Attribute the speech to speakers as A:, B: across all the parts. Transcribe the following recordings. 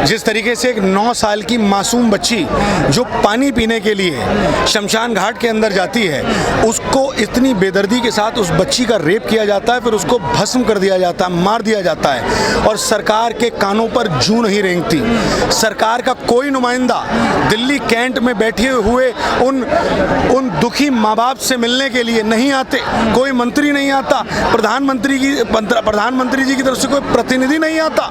A: जिस तरीके से एक 9 साल की मासूम बच्ची जो पानी पीने के लिए शमशान घाट के अंदर जाती है, उसको इतनी बेदर्दी के साथ उस बच्ची का रेप किया जाता है, फिर उसको भस्म कर दिया जाता है, मार दिया जाता है और सरकार के कानों पर जूं नहीं रेंगती। सरकार का कोई नुमाइंदा दिल्ली कैंट में बैठे हुए उन दुखी माँ बाप से मिलने के लिए नहीं आते, कोई मंत्री नहीं आता, प्रधानमंत्री जी की तरफ से कोई प्रतिनिधि नहीं आता।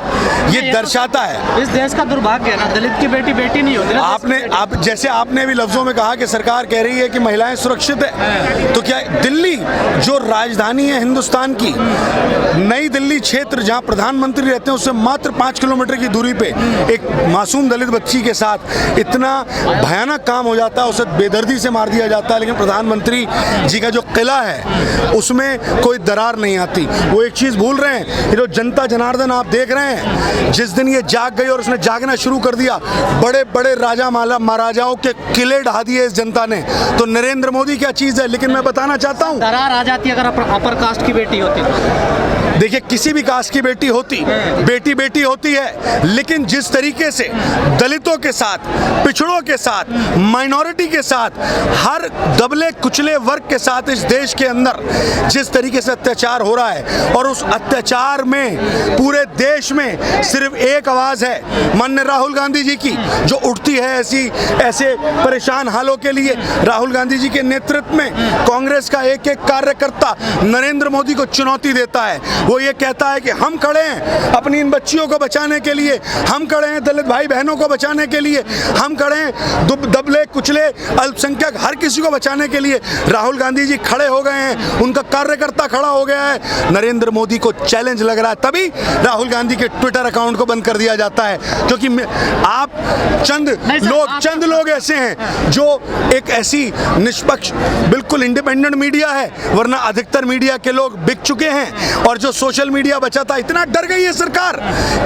A: ये दर्शाता है
B: इस देश का दुर्भाग्य है ना, दलित की बेटी बेटी नहीं होती।
A: जैसे आपने भी लफ्जों में कहा कि सरकार कह रही है कि महिलाएं सुरक्षित है, तो क्या दिल्ली जो राजधानी है हिंदुस्तान की, नई दिल्ली क्षेत्र जहां प्रधानमंत्री रहते हैं, उससे मात्र 5 किलोमीटर की दूरी पे एक मासूम दलित बच्ची के साथ इतना भयानक काम हो जाता है, उसे बेदर्दी से मार दिया जाता है, लेकिन प्रधानमंत्री जी का जो किला है उसमें कोई दरार नहीं आती। वो एक चीज भूल रहे हैं, ये जो जनता जनार्दन आप देख रहे हैं, जिस दिन ये जाग गई और उसने जागना शुरू कर दिया, बड़े बड़े राजा महाराजाओं के किले ढा दिए इस जनता ने, तो नरेंद्र मोदी क्या चीज है। लेकिन मैं बताना चाहता हूँ,
B: दरार आ जाती अगर अपर कास्ट की बेटी होती तो।
A: देखिए किसी भी कास्ट की बेटी होती, बेटी बेटी होती है, लेकिन जिस तरीके से दलितों के साथ, पिछड़ों के साथ, माइनॉरिटी के साथ, हर दबले कुचले वर्ग के साथ इस देश के अंदर जिस तरीके से अत्याचार हो रहा है, और उस अत्याचार में पूरे देश में सिर्फ एक आवाज है माननीय राहुल गांधी जी की, जो उठती है ऐसे परेशान हालों के लिए। राहुल गांधी जी के नेतृत्व में कांग्रेस का एक एक कार्यकर्ता नरेंद्र मोदी को चुनौती देता है। वो ये कहता है कि हम खड़े हैं अपनी इन बच्चियों को बचाने के लिए, हम खड़े हैं दलित भाई बहनों को बचाने के लिए, हम खड़े हैं दबले कुचले अल्पसंख्यक हर किसी को बचाने के लिए। राहुल गांधी जी खड़े हो गए हैं, उनका कार्यकर्ता खड़ा हो गया है, नरेंद्र मोदी को चैलेंज लग रहा है, तभी राहुल गांधी के ट्विटर अकाउंट को बंद कर दिया जाता है। क्योंकि आप चंद लोग ऐसे हैं जो एक ऐसी निष्पक्ष बिल्कुल इंडिपेंडेंट मीडिया है, वरना अधिकतर मीडिया के लोग बिक चुके हैं, और जो सोशल मीडिया बचा था, इतना डर गई है सरकार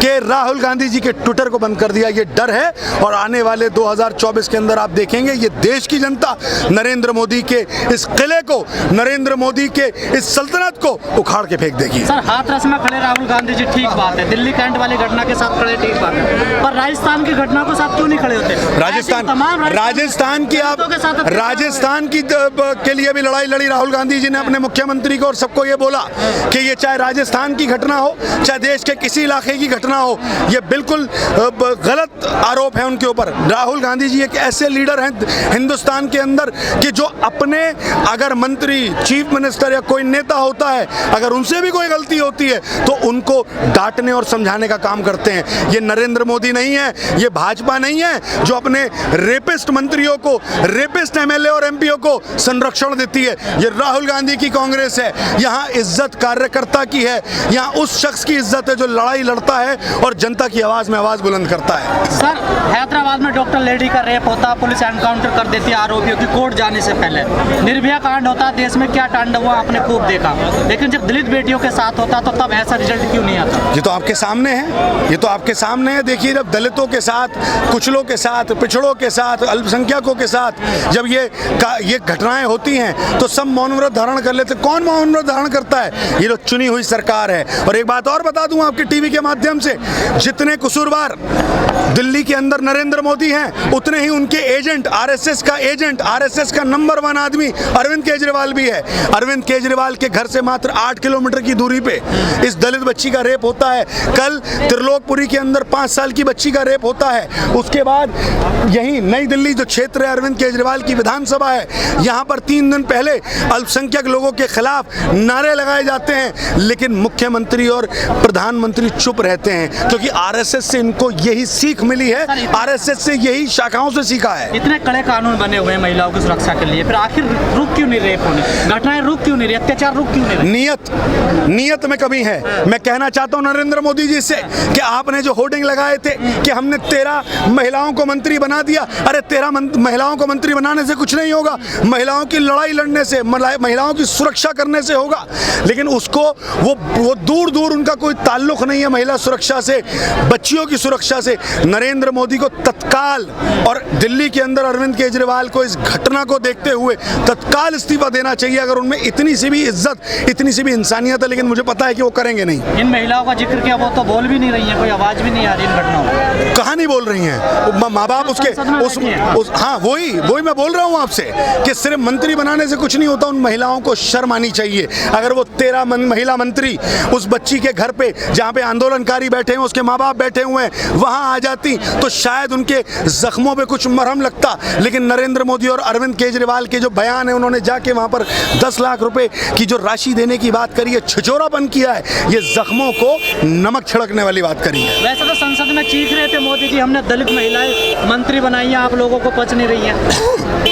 A: कि राहुल गांधी जी के ट्विटर को बंद कर दिया। ये डर है, और आने वाले 2024 के अंदर आप देखेंगे ये देश की जनता नरेंद्र मोदी के इस किले को, नरेंद्र मोदी के इस सल्तनत को उखाड़ के फेंक देगी।
B: सर हाथरस में खड़े राहुल गांधी जी ठीक बात है, दिल्ली कैंट वाली घटना के साथ खड़े ठीक बात है, पर राजस्थान की घटना के साथ क्यों नहीं खड़े होते?
A: राजस्थान के लिए भी लड़ाई लड़ी राहुल गांधी जी ने अपने मुख्यमंत्री को, और सबको ये बोला कि ये चाहे राजस्थान की घटना हो, चाहे देश के किसी इलाके की घटना हो, ये बिल्कुल गलत आरोप है उनके ऊपर। राहुल गांधी जी एक ऐसे लीडर हैं हिंदुस्तान के अंदर कि जो अपने अगर मंत्री, चीफ मिनिस्टर या कोई नेता होता है, अगर उनसे भी कोई गलती होती है तो उनको डांटने और समझाने का काम करते हैं। ये नरेंद्र मोदी नहीं है, ये भाजपा नहीं है जो अपने रेपिस्ट मंत्रियों को, रेपिस्ट एमएलए और एमपीओ को संरक्षण देती है। ये राहुल गांधी की कांग्रेस है। यहाँ इज्जत कार्यकर्ता की है, यहाँ उस शख्स की इज्जत है जो लड़ाई लड़ता है और जनता की आवाज में आवाज बुलंद करता है।
B: सर हैदराबाद में डॉक्टर लेडी का रेप होता, पुलिस एनकाउंटर कर देती है आरोपियों की कोर्ट जाने से पहले। निर्भया कांड होता, देश में क्या तांडव हुआ आपने खूब देखा, लेकिन जब दलित बेटियों के साथ होता तो तब ऐसा रिजल्ट क्यों नहीं आता?
A: ये तो आपके सामने है, ये तो आपके सामने है। देखिए जब दलितों के साथ, कुचलों के साथ, पिछड़ों के साथ, अल्पसंख्यकों के साथ जब ये घटनाएं होती हैं तो सब मौन व्रत धारण कर लेते। कौन मौन व्रत धारण करता है? ये जो चुनी हुई सरकार है। और एक बात और बता दूं आपके टीवी के माध्यम से, जितने कसूरवार दिल्ली के अंदर नरेंद्र मोदी हैं, उतने ही उनके एजेंट, आरएसएस का एजेंट, आरएसएस का नंबर 1 आदमी अरविंद केजरीवाल भी है। अरविंद केजरीवाल के घर से मात्र 8 किलोमीटर की दूरी पे इस दलित बच्ची का रेप होता है। कल त्रिलोकपुरी के अंदर 5 साल की बच्ची का रेप होता है। उसके बाद यही नई दिल्ली जो क्षेत्र है, अरविंद केजरीवाल की विधानसभा है, यहाँ पर 3 दिन पहले अल्पसंख्यक लोगों के खिलाफ नारे लगाए जाते हैं, लेकिन मुख्यमंत्री और प्रधानमंत्री चुप रहते हैं, क्योंकि आरएसएस से इनको यही सीख मिली है, आरएसएस से यही शाखाओं से सीखा है।
B: इतने कड़े कानून बने हुए हैं महिलाओं की सुरक्षा के लिए, फिर आखिर रुक क्यों नहीं रेप होने, घटनाएं रुक क्यों नहीं रही, अत्याचार रुक क्यों नहीं रही?
A: नियत में कमी है। मैं कहना चाहता हूं नरेंद्र मोदी जी से कि आपने जो होर्डिंग लगाए थे कि हमने 13 महिलाओं को मंत्री बना दिया, अरे 13 महिलाओं को मंत्री बनाने से कुछ नहीं होगा, महिलाओं की लड़ाई लड़ने से, महिलाओं की सुरक्षा करने से होगा। लेकिन उसको वो वो दूर दूर उनका कोई ताल्लुक नहीं है महिला सुरक्षा से, बच्चियों की सुरक्षा से। नरेंद्र मोदी को तत्काल, और दिल्ली के अंदर अरविंद केजरीवाल को इस घटना को देखते हुए तत्काल इस्तीफा देना चाहिए, अगर उनमें इतनी सी भी इज्जत, इतनी सी भी इंसानियत है। लेकिन मुझे पता है कि वो करेंगे नहीं।
B: इन महिलाओं का जिक्र किया, वो तो बोल भी नहीं रही है, कोई आवाज भी नहीं आ रही इन घटनाओं में।
A: कहाँ नहीं बोल रही हैं? माँ बाप उसके हाँ, वही मैं बोल रहा हूँ आपसे कि सिर्फ मंत्री बनाने से कुछ नहीं होता। उन महिलाओं को शर्म आनी चाहिए। अगर वो 13 महिला मंत्री उस बच्ची के घर पे, जहाँ पे आंदोलनकारी बैठे हैं, उसके माँ बाप बैठे हुए हैं, वहाँ आ जाती तो शायद उनके जख्मों पे कुछ मरहम लगता। लेकिन नरेंद्र मोदी और अरविंद केजरीवाल के जो बयान है, उन्होंने जाके वहाँ पर 10 लाख रुपए की जो राशि देने की बात करी है, छिछोरापन किया है, ये जख्मों को नमक छिड़कने वाली बात करी है।
B: वैसे तो संसद में चीख रहे थे मोदी जी, हमने दलित महिलाएं मंत्री बनाई हैं, आप लोगों को पच नहीं रही हैं,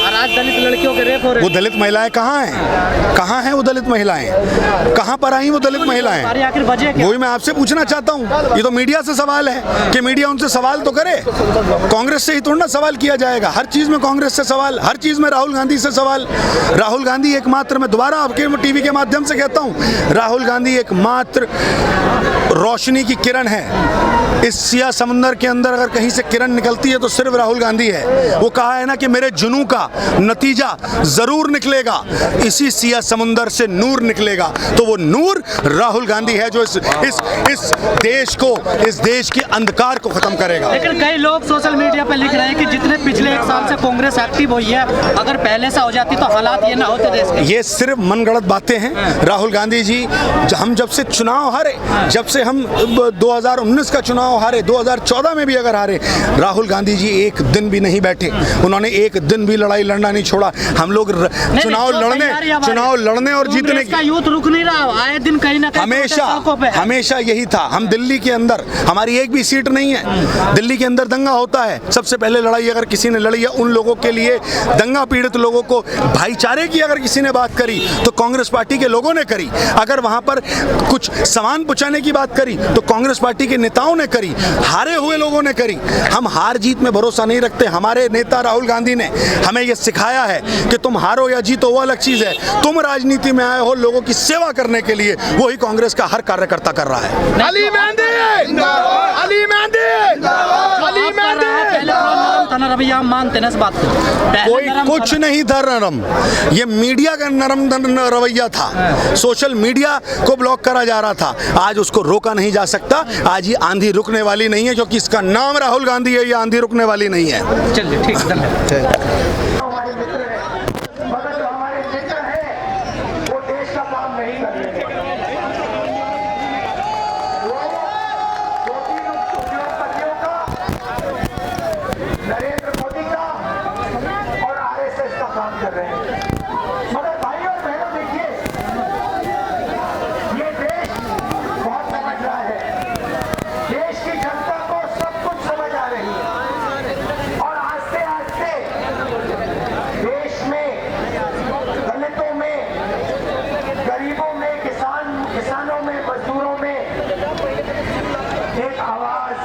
B: और आज दलित लड़कियों के रेप हो रहे हैं।
A: वो दलित महिलाएं कहाँ हैं? कहाँ हैं वो दलित महिलाएं? कहाँ पर आई वो दलित महिलाएं?
B: आखिर वजह क्या?
A: वही मैं आपसे पूछना चाहता हूँ। ये तो मीडिया से सवाल है कि मीडिया उनसे सवाल तो करे। कांग्रेस से ही थोड़ा ना सवाल किया जाएगा। हर चीज में कांग्रेस से सवाल, हर चीज में राहुल गांधी से सवाल। राहुल गांधी एकमात्र, मैं दोबारा आपके टीवी के माध्यम से कहता हूँ, राहुल गांधी एकमात्र रोशनी की किरण है। इस सिया समुंदर के अंदर अगर कहीं से किरण निकलती है तो सिर्फ राहुल गांधी है। वो कहा है ना कि मेरे जुनून का नतीजा जरूर निकलेगा, इसी सिया समुंदर से नूर निकलेगा। तो वो नूर राहुल गांधी है जो इस देश को, इस देश के अंधकार को खत्म करेगा।
B: लेकिन कई लोग सोशल मीडिया पे लिख रहे हैं कि जितने पिछले 1 साल से कांग्रेस एक्टिव हुई है, अगर पहले से हो जाती तो हालात ये ना होते देश के।
A: ये सिर्फ मनगढ़ंत बातें हैं। राहुल गांधी जी, हम जब से चुनाव हारे, जब से हम 2019 का चुनाव हारे, 2014 में भी अगर हारे, राहुल गांधी जी एक दिन भी नहीं बैठे। उन्होंने एक दिन भी लड़ाई लड़ना नहीं छोड़ा। हम लोग चुनाव लड़ने और जीतने
B: का यूथ रुक नहीं रहा, आए दिन कहीं ना कहीं
A: हमेशा यही था। हम दिल्ली के अंदर, हमारी एक भी सीट नहीं है। दिल्ली के अंदर दंगा होता है, सबसे पहले लड़ाई अगर किसी ने लड़ी है उन लोगों के लिए, दंगा पीड़ित लोगों को भाईचारे की अगर किसी ने बात करी तो कांग्रेस पार्टी के लोगों ने करी। अगर वहां पर कुछ सामान पहुंचाने की बात करी तो कांग्रेस पार्टी के नेताओं ने करी, हारे हुए लोगों ने करी। हम हार जीत में भरोसा नहीं रखते। हमारे नेता राहुल गांधी ने हमें यह सिखाया है कि तुम हारो या जीतो वो अलग चीज है, तुम राजनीति में आए हो लोगों की सेवा करने के लिए, वही कांग्रेस का हर कार्यकर्ता कर रहा है।
C: अली मेहंदी, अली मेहंदी, अली मेहंदी।
B: रवैया मानते हैं इस बात को?
A: कोई कुछ नहीं था नरम, ये मीडिया का नरम रवैया था। सोशल मीडिया को ब्लॉक करा जा रहा था, आज उसको रोका नहीं जा सकता। आज ये आंधी रुकने वाली नहीं है, क्योंकि इसका नाम राहुल गांधी है। ये आंधी रुकने वाली नहीं है।
B: चलिए ठीक है।
D: काम कर रहे हैं। मगर भाई और बहनों देखिए, ये देश बहुत समझ रहा है, देश की जनता को सब कुछ समझ आ रही है, और आस्ते आस्ते देश में दलितों में, गरीबों में, किसानों में, मजदूरों में एक आवाज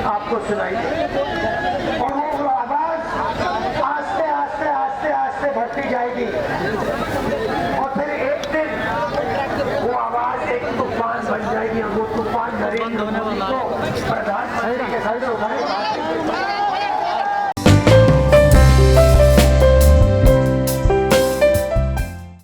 D: आपको सुनाई देगी, और वो आवाज आस्ते आस्ते आस्ते आस्ते बढ़ती जाएगी, और फिर एक दिन वो आवाज एक तूफान बन जाएगी, और वो तूफान नरेंद्र मोदी को प्रधानमंत्री के साथ उठाएगा।